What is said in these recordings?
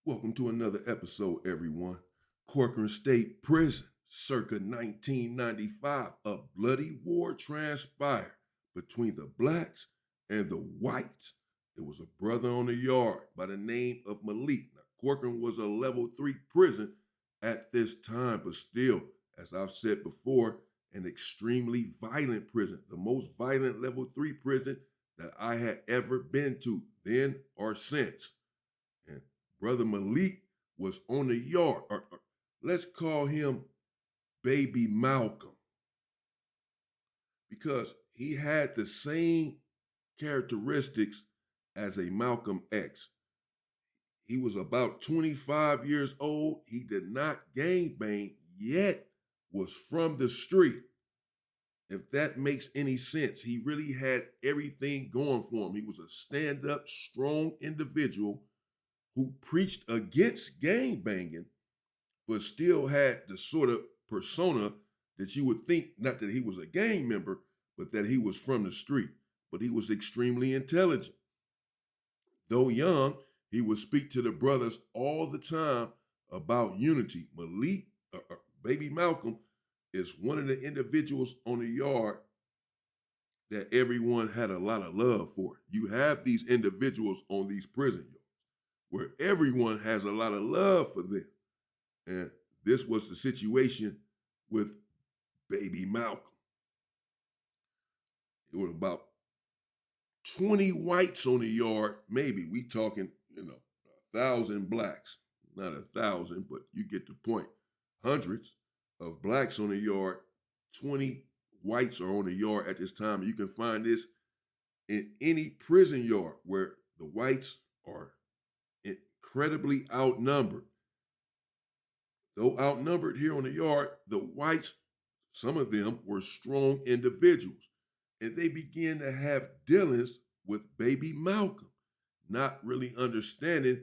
Welcome to another episode, everyone. Corcoran State Prison, circa 1995, a bloody war transpired between the blacks and the whites. There was a brother on the yard by the name of Malik. Now, Corcoran was a level 3 prison at this time, but still, as I've said before, an extremely violent prison, the most violent level 3 prison that I had ever been to, then or since. And Brother Malik was on the yard, or let's call him Baby Malcolm, because he had the same characteristics as a Malcolm X. He was about 25 years old. He did not gangbang, yet was from the street. If that makes any sense, he really had everything going for him. He was a stand-up, strong individual who preached against gangbanging, but still had the sort of persona that you would think, not that he was a gang member, but that he was from the street. But he was extremely intelligent. Though young, he would speak to the brothers all the time about unity. Malik, Baby Malcolm, is one of the individuals on the yard that everyone had a lot of love for. You have these individuals on these prison yards where everyone has a lot of love for them. And this was the situation with Baby Malcolm. It was about 20 whites on the yard, maybe. We talking, 1,000 blacks. Not 1,000, but you get the point. Hundreds of blacks on the yard, 20 whites are on the yard at this time. You can find this in any prison yard where the whites are incredibly outnumbered. Though outnumbered here on the yard, the whites, some of them were strong individuals, and they began to have dealings with Baby Malcolm, not really understanding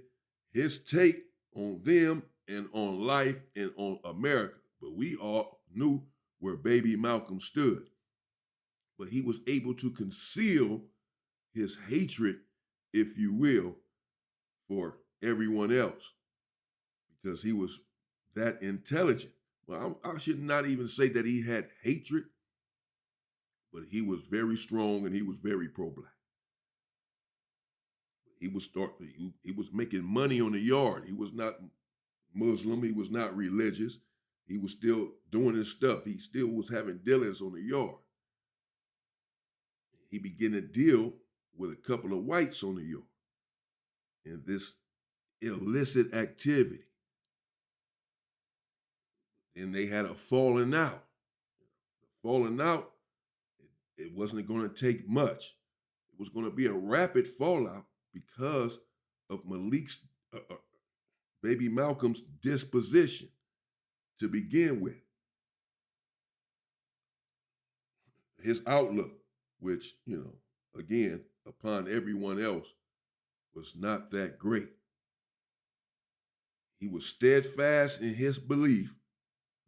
his take on them and on life and on America. But we all knew where Baby Malcolm stood. But he was able to conceal his hatred, if you will, for everyone else because he was that intelligent. Well, I should not even say that he had hatred, but he was very strong and he was very pro-black. He was making money on the yard. He was not Muslim. He was not religious. He was still doing his stuff. He still was having dealings on the yard. He began to deal with a couple of whites on the yard in this illicit activity. And they had a falling out. Falling out, it wasn't going to take much. It was going to be a rapid fallout because of Malik's, Baby Malcolm's disposition to begin with. His outlook, which, again, upon everyone else, was not that great. He was steadfast in his belief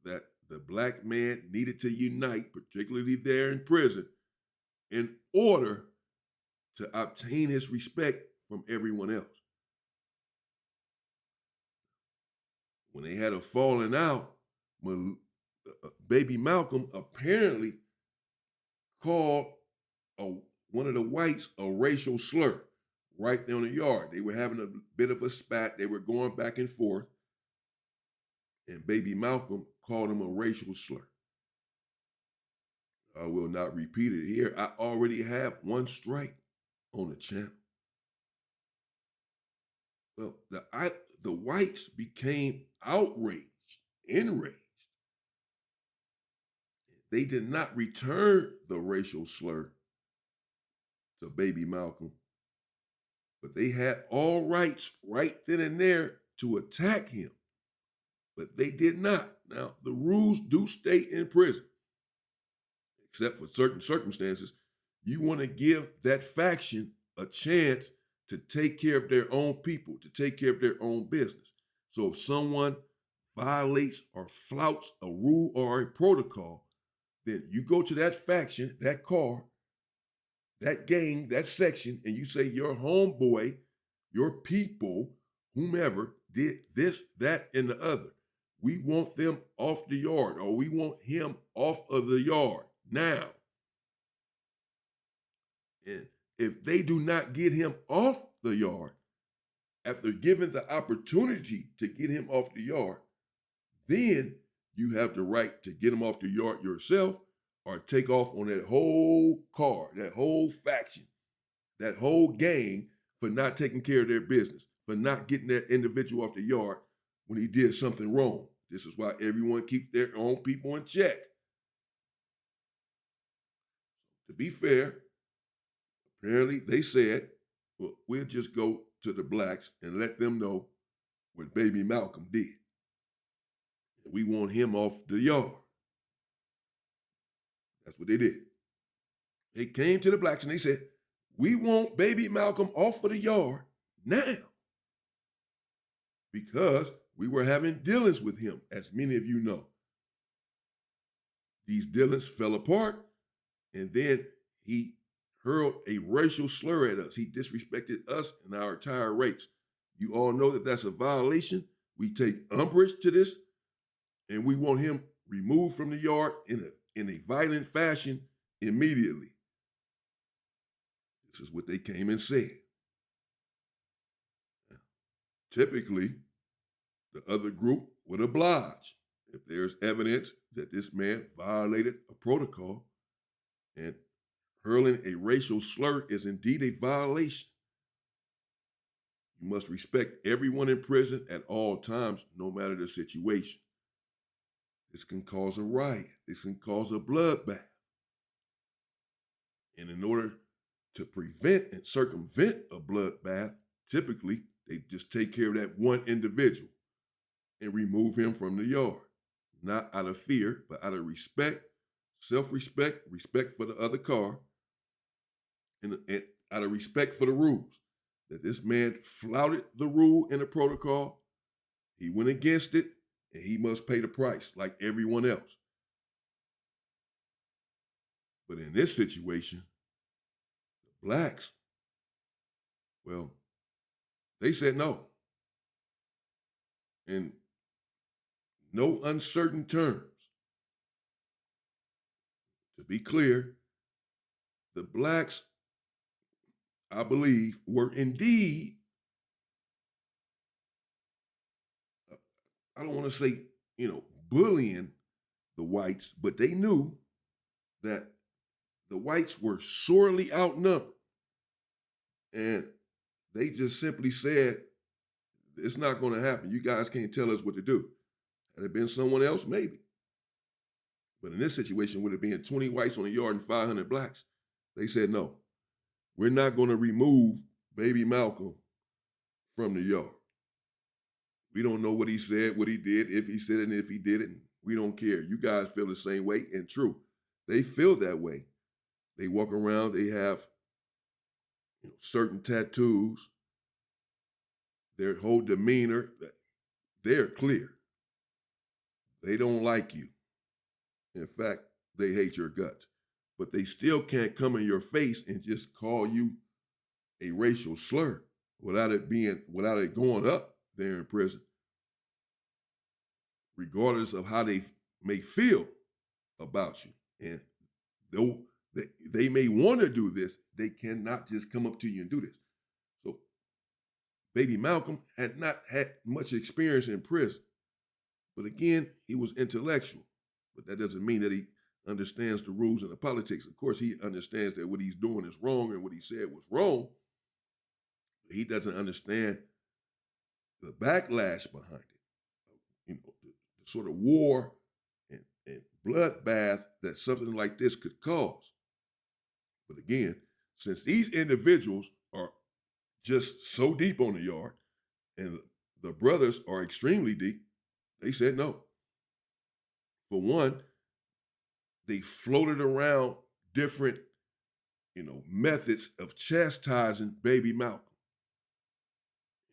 that the black man needed to unite, particularly there in prison, in order to obtain his respect from everyone else. When they had a falling out, Baby Malcolm apparently called one of the whites a racial slur right there on the yard. They were having a bit of a spat. They were going back and forth. And Baby Malcolm called him a racial slur. I will not repeat it here. I already have one strike on the channel. Well, the whites became outraged, enraged. They did not return the racial slur to Baby Malcolm, but they had all rights right then and there to attack him, but they did not. Now, the rules do state in prison, except for certain circumstances, you want to give that faction a chance to take care of their own people, to take care of their own business. So if someone violates or flouts a rule or a protocol, then you go to that faction, that car, that gang, that section, and you say your homeboy, your people whomever did this, that, and the other. We want them off the yard, or we want him off of the yard now. And if they do not get him off the yard, after given the opportunity to get him off the yard, then you have the right to get him off the yard yourself or take off on that whole car, that whole faction, that whole gang for not taking care of their business, for not getting that individual off the yard when he did something wrong. This is why everyone keep their own people in check. To be fair, apparently they said, well, we'll just go to the blacks and let them know what baby Malcolm did. We want him off the yard. That's what they did. They came to the blacks and they said, we want baby Malcolm off of the yard now, because we were having dealings with him, as many of you know. These dealings fell apart, and then he hurled a racial slur at us. He disrespected us and our entire race. You all know that that's a violation. We take umbrage to this, and we want him removed from the yard in a violent fashion immediately. This is what they came and said. Now, typically, the other group would oblige if there's evidence that this man violated a protocol, and hurling a racial slur is indeed a violation. You must respect everyone in prison at all times, no matter the situation. This can cause a riot. This can cause a bloodbath. And in order to prevent and circumvent a bloodbath, typically they just take care of that one individual and remove him from the yard. Not out of fear, but out of respect, self-respect, respect for the other car, and out of respect for the rules. That this man flouted the rule and the protocol, he went against it, and he must pay the price like everyone else. But in this situation, the blacks, well, they said no. In no uncertain terms. To be clear, the blacks, I believe, were indeed, I don't want to say, bullying the whites, but they knew that the whites were sorely outnumbered. And they just simply said, it's not going to happen. You guys can't tell us what to do. Had it been someone else, maybe. But in this situation, with it being 20 whites on the yard and 500 blacks, they said, no, we're not going to remove baby Malcolm from the yard. We don't know what he said, what he did, if he said it, and if he did it. We don't care. You guys feel the same way. And true, they feel that way. They walk around, they have certain tattoos, their whole demeanor, they're clear. They don't like you. In fact, they hate your guts. But they still can't come in your face and just call you a racial slur without it going up there in prison, regardless of how they may feel about you. And though they may want to do this, they cannot just come up to you and do this. So baby Malcolm had not had much experience in prison. But again, he was intellectual. But that doesn't mean that he understands the rules and the politics. Of course, he understands that what he's doing is wrong and what he said was wrong. But he doesn't understand the backlash behind it. The sort of war and bloodbath that something like this could cause. But again, since these individuals are just so deep on the yard and the brothers are extremely deep, they said no. For one, they floated around different, methods of chastising baby Malcolm.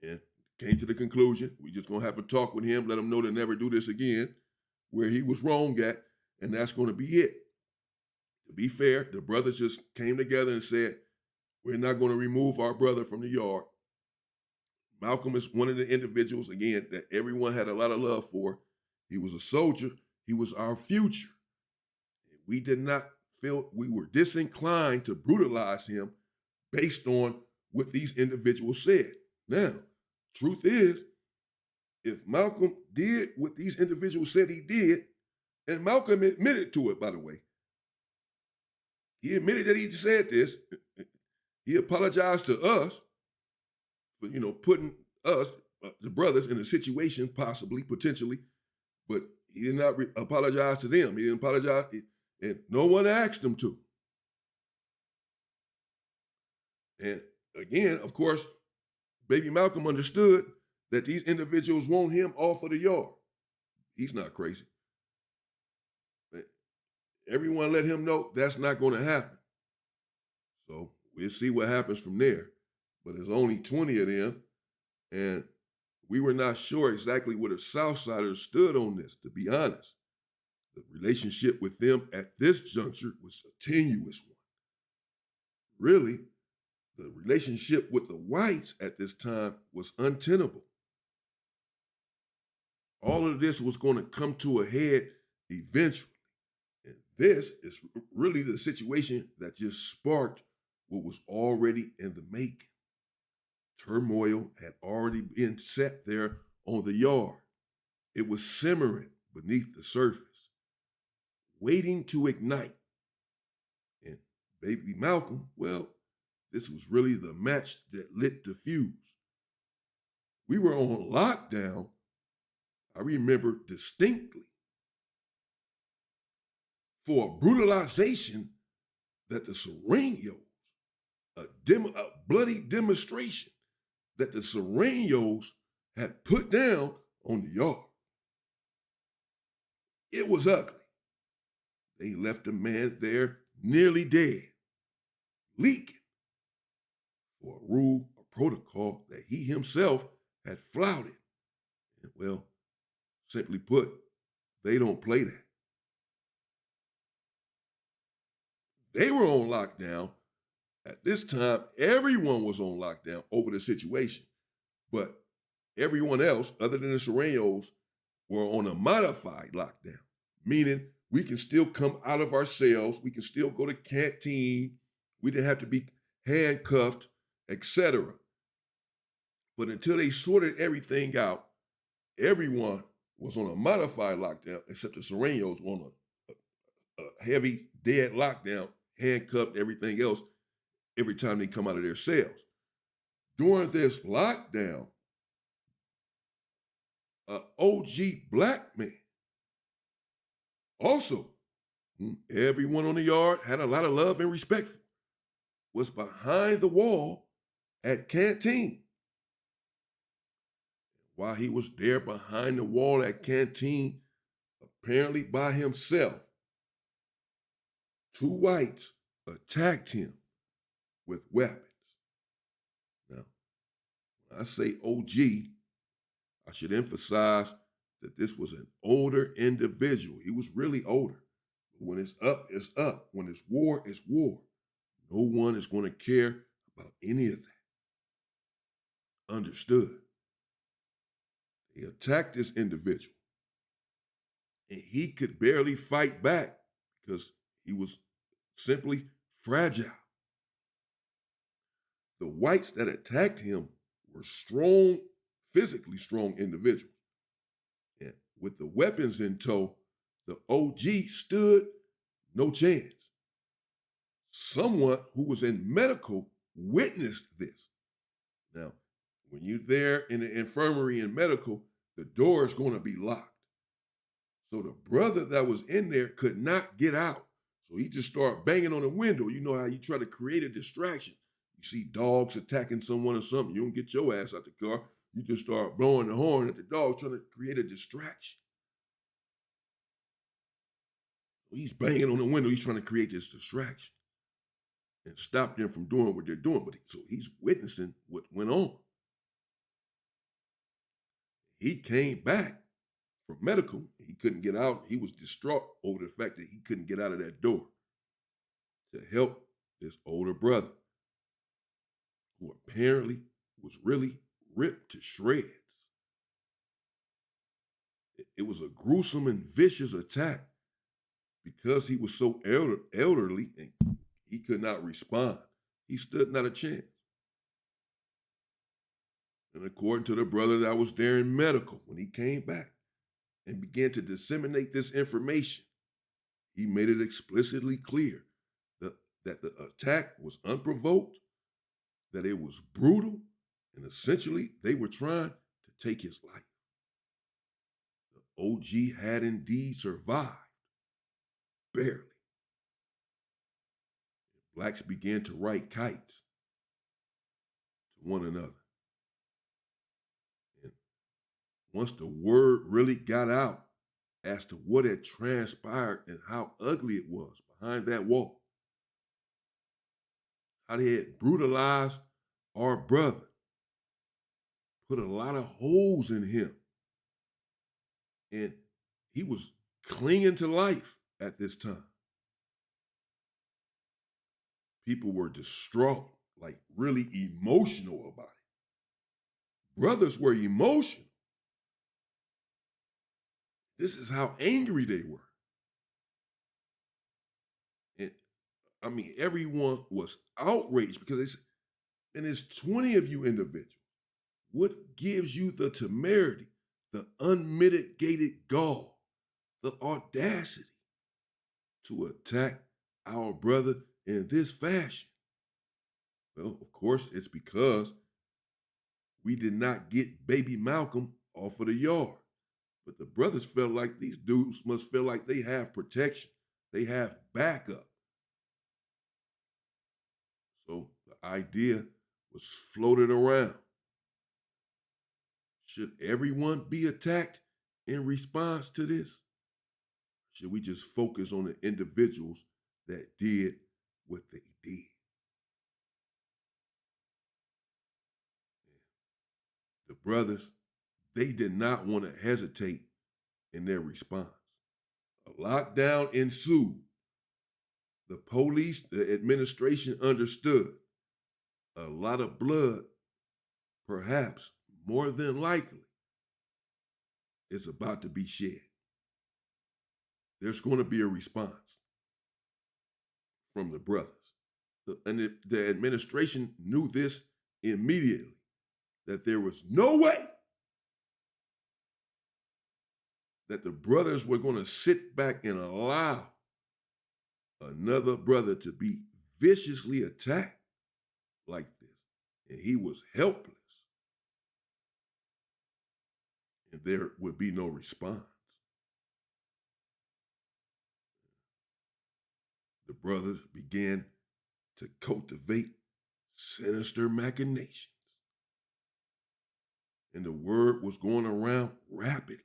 And came to the conclusion, we just gonna have to talk with him, let him know to never do this again, where he was wrong at, and that's gonna be it. To be fair, the brothers just came together and said, we're not gonna remove our brother from the yard. Malcolm is one of the individuals, again, that everyone had a lot of love for. He was a soldier. He was our future. We did not feel we were disinclined to brutalize him based on what these individuals said. Now, truth is, if Malcolm did what these individuals said he did, and Malcolm admitted to it, by the way, he admitted that he said this. He apologized to us for, putting us, the brothers, in a situation, possibly, potentially, but he did not apologize to them. He didn't apologize, and no one asked him to. And again, of course, baby Malcolm understood that these individuals want him off of the yard. He's not crazy. But everyone let him know that's not going to happen. So we'll see what happens from there. But there's only 20 of them, and we were not sure exactly where the Southsiders stood on this, to be honest. The relationship with them at this juncture was a tenuous one. Really, the relationship with the whites at this time was untenable. All of this was going to come to a head eventually. And this is really the situation that just sparked what was already in the making. Turmoil had already been set there on the yard. It was simmering beneath the surface, waiting to ignite. And baby Malcolm, well, this was really the match that lit the fuse. We were on lockdown, I remember distinctly, for a brutalization that the Serenos, a bloody demonstration that the Serenos had put down on the yard. It was ugly. They left a man there nearly dead, leaking, for a rule, a protocol that he himself had flouted. And well, simply put, they don't play that. They were on lockdown. At this time, everyone was on lockdown over the situation. But everyone else, other than the Serenos, were on a modified lockdown, meaning we can still come out of our cells, we can still go to canteen, we didn't have to be handcuffed, etc. But until they sorted everything out, everyone was on a modified lockdown, except the Serenos were on a heavy, dead lockdown, handcuffed, everything else, every time they come out of their cells. During this lockdown, an OG black man, also, everyone on the yard had a lot of love and respect for, was behind the wall at canteen. While he was there behind the wall at canteen, apparently by himself, two whites attacked him with weapons. Now, when I say OG, I should emphasize that this was an older individual. He was really older. But when it's up, it's up. When it's war, it's war. No one is going to care about any of that. Understood. They attacked this individual, and he could barely fight back because he was simply fragile. The whites that attacked him were strong, physically strong individuals. And with the weapons in tow, the OG stood no chance. Someone who was in medical witnessed this. Now, when you're there in the infirmary in medical, the door is going to be locked. So the brother that was in there could not get out. So he just started banging on the window. You know how you try to create a distraction. You see dogs attacking someone or something. You don't get your ass out the car. You just start blowing the horn at the dog, trying to create a distraction. He's banging on the window. He's trying to create this distraction and stop them from doing what they're doing. But so he's witnessing what went on. He came back from medical. He couldn't get out. He was distraught over the fact that he couldn't get out of that door to help this older brother, who apparently was really, ripped to shreds. It was a gruesome and vicious attack because he was so elderly and he could not respond. He stood not a chance. And according to the brother that was there in medical, when he came back and began to disseminate this information, he made it explicitly clear that the attack was unprovoked, that it was brutal, and essentially they were trying to take his life. The OG had indeed survived, barely. Blacks began to write kites to one another. And once the word really got out as to what had transpired and how ugly it was behind that wall, how they had brutalized our brother, put a lot of holes in him, and he was clinging to life at this time. People were distraught, like really emotional about it. Brothers were emotional. This is how angry they were. And I mean, everyone was outraged because there's 20 of you individuals. What gives you the temerity, the unmitigated gall, the audacity to attack our brother in this fashion? Well, of course, it's because we did not get baby Malcolm off of the yard. But the brothers felt like these dudes must feel like they have protection. They have backup. So the idea was floated around. Should everyone be attacked in response to this? Should we just focus on the individuals that did what they did? The brothers, they did not want to hesitate in their response. A lockdown ensued. The police, the administration understood a lot of blood, perhaps more than likely, is about to be shed. There's going to be a response from the brothers. And the administration knew this immediately, that there was no way that the brothers were going to sit back and allow another brother to be viciously attacked like this. And he was helpless. And there would be no response. The brothers began to cultivate sinister machinations. And the word was going around rapidly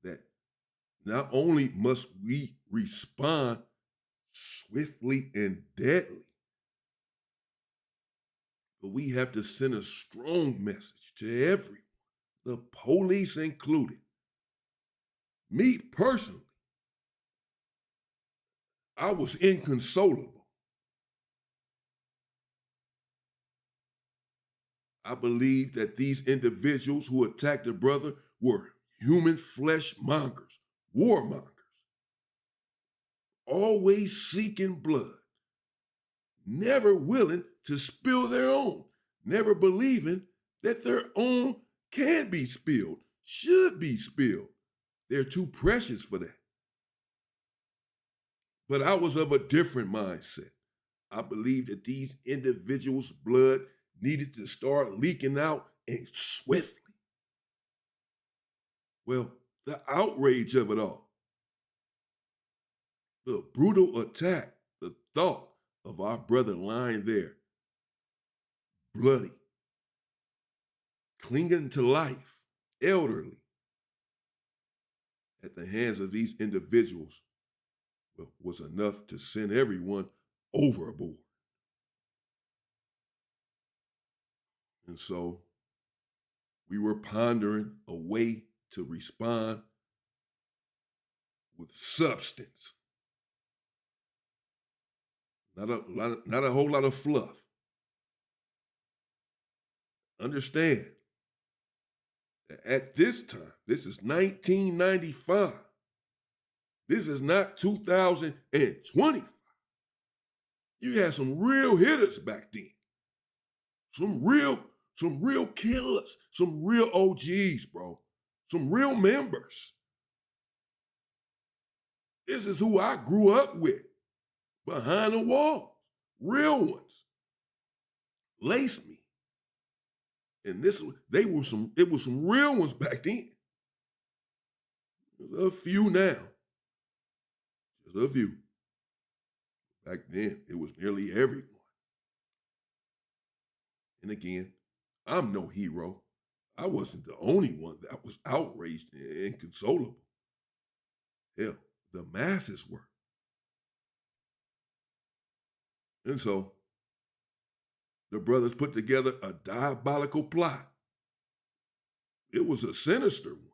that not only must we respond swiftly and deadly, but we have to send a strong message to everyone, the police included. Me personally, I was inconsolable. I believe that these individuals who attacked the brother were human flesh mongers, warmongers, always seeking blood, never willing to spill their own, never believing that their own can be spilled, should be spilled. They're too precious for that. But I was of a different mindset. I believed that these individuals' blood needed to start leaking out and swiftly. Well, the outrage of it all, the brutal attack, the thought of our brother lying there, bloody, clinging to life, elderly, at the hands of these individuals was enough to send everyone overboard. And so we were pondering a way to respond with substance, not a whole lot of fluff. Understand that at this time, this is 1995. This is not 2020. You had some real hitters back then. Some real killers, some real OGs, bro. Some real members. This is who I grew up with behind the wall. Real ones. Laced me. And it was some real ones back then. There's a few now. Just a few. Back then, it was nearly everyone. And again, I'm no hero. I wasn't the only one that was outraged and inconsolable. Hell, the masses were. And so the brothers put together a diabolical plot. It was a sinister one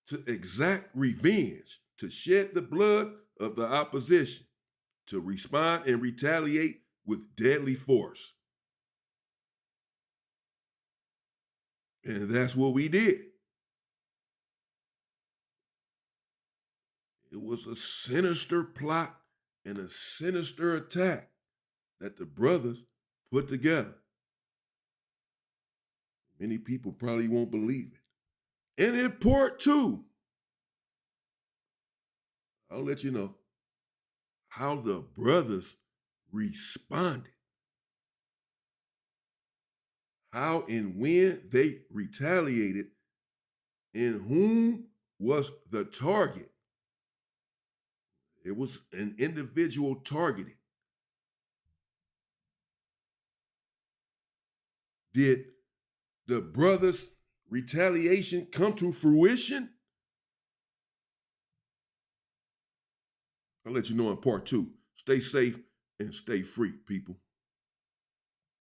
to exact revenge, to shed the blood of the opposition, to respond and retaliate with deadly force. And that's what we did. It was a sinister plot and a sinister attack that the brothers put together. Many people probably won't believe it. And in part two, I'll let you know how the brothers responded, how and when they retaliated, and whom was the target. It was an individual targeted. Did the brothers' retaliation come to fruition? I'll let you know in part two. Stay safe and stay free, people.